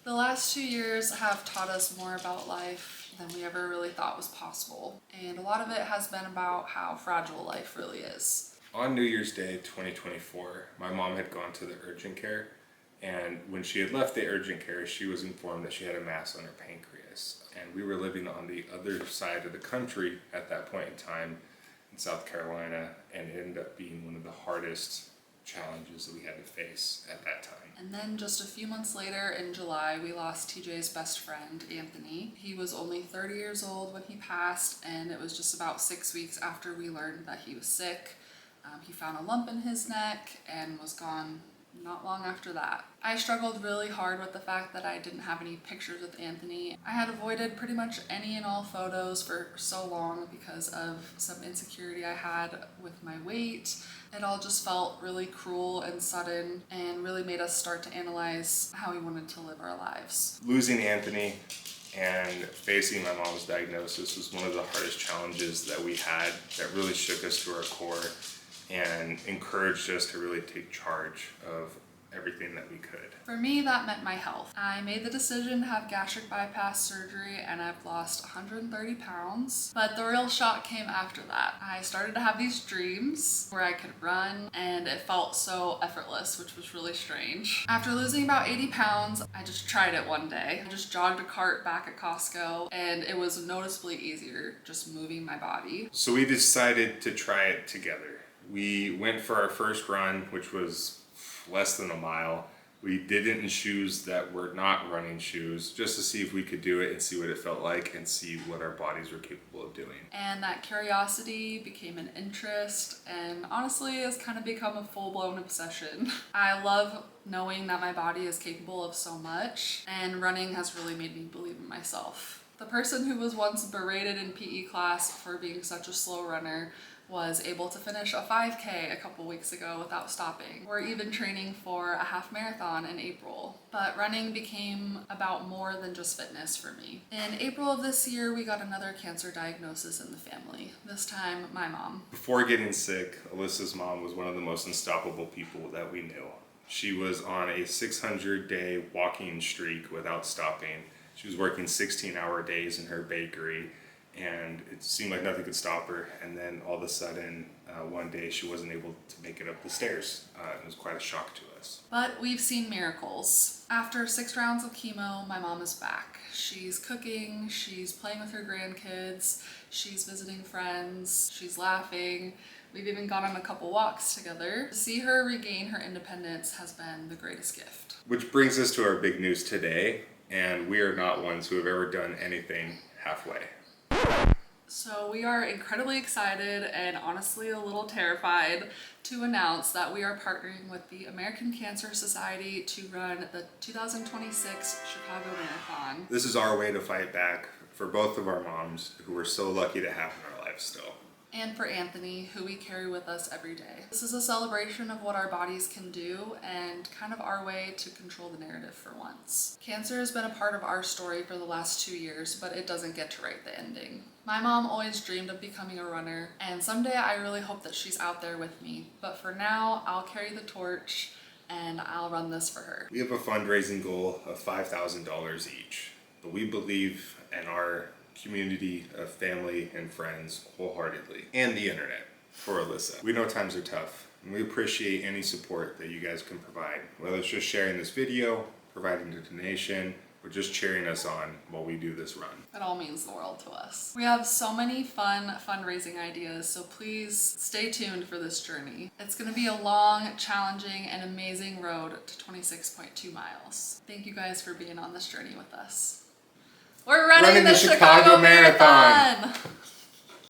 The last 2 years have taught us more about life than we ever really thought was possible. And a lot of it has been about how fragile life really is. On New Year's Day 2024, my mom had gone to the urgent care, and when she had left the urgent care, she was informed that she had a mass on her pancreas. And we were living on the other side of the country at that point in time in South Carolina, and it ended up being one of the hardest challenges that we had to face at that time. And then just a few months later in July, we lost TJ's best friend, Anthony. He was only 30 years old when he passed, and it was just about 6 weeks after we learned that he was sick. He found a lump in his neck and was gone not long after that. I struggled really hard with the fact that I didn't have any pictures with Anthony. I had avoided pretty much any and all photos for so long because of some insecurity I had with my weight. It all just felt really cruel and sudden and really made us start to analyze how we wanted to live our lives. Losing Anthony and facing my mom's diagnosis was one of the hardest challenges that we had that really shook us to our core and encouraged us to really take charge of everything that we could. For me, that meant my health. I made the decision to have gastric bypass surgery and I've lost 130 pounds. But the real shock came after that. I started to have these dreams where I could run and it felt so effortless, which was really strange. After losing about 80 pounds, I just tried it one day. I just jogged a cart back at Costco and it was noticeably easier just moving my body. So we decided to try it together. We went for our first run, which was less than a mile. We did it in shoes that were not running shoes, just to see if we could do it and see what it felt like and see what our bodies were capable of doing. And that curiosity became an interest and honestly has kind of become a full-blown obsession. I love knowing that my body is capable of so much, and running has really made me believe in myself. The person who was once berated in PE class for being such a slow runner was able to finish a 5K a couple weeks ago without stopping. We're even training for a half marathon in April. But running became about more than just fitness for me. In April of this year, we got another cancer diagnosis in the family, this time my mom. Before getting sick, Alyssa's mom was one of the most unstoppable people that we knew. She was on a 600-day walking streak without stopping. She was working 16-hour days in her bakery, and it seemed like nothing could stop her. And then all of a sudden, one day she wasn't able to make it up the stairs. It was quite a shock to us. But we've seen miracles. After 6 rounds of chemo, my mom is back. She's cooking, she's playing with her grandkids, she's visiting friends, she's laughing. We've even gone on a couple walks together. To see her regain her independence has been the greatest gift. Which brings us to our big news today, and we are not ones who have ever done anything halfway. So we are incredibly excited and honestly a little terrified to announce that we are partnering with the American Cancer Society to run the 2026 Chicago Marathon. This is our way to fight back for both of our moms who we're so lucky to have in our lives still. And for Anthony, who we carry with us every day. This is a celebration of what our bodies can do and kind of our way to control the narrative for once. Cancer has been a part of our story for the last 2 years, but it doesn't get to write the ending. My mom always dreamed of becoming a runner, and someday I really hope that she's out there with me. But for now, I'll carry the torch and I'll run this for her. We have a fundraising goal of $5,000 each, but we believe in our community of family and friends wholeheartedly, and the internet for Alyssa. We know times are tough, and we appreciate any support that you guys can provide, whether it's just sharing this video, providing a donation, or just cheering us on while we do this run. It all means the world to us. We have so many fun fundraising ideas, so please stay tuned for this journey. It's gonna be a long, challenging, and amazing road to 26.2 miles. Thank you guys for being on this journey with us. We're running the Chicago Marathon!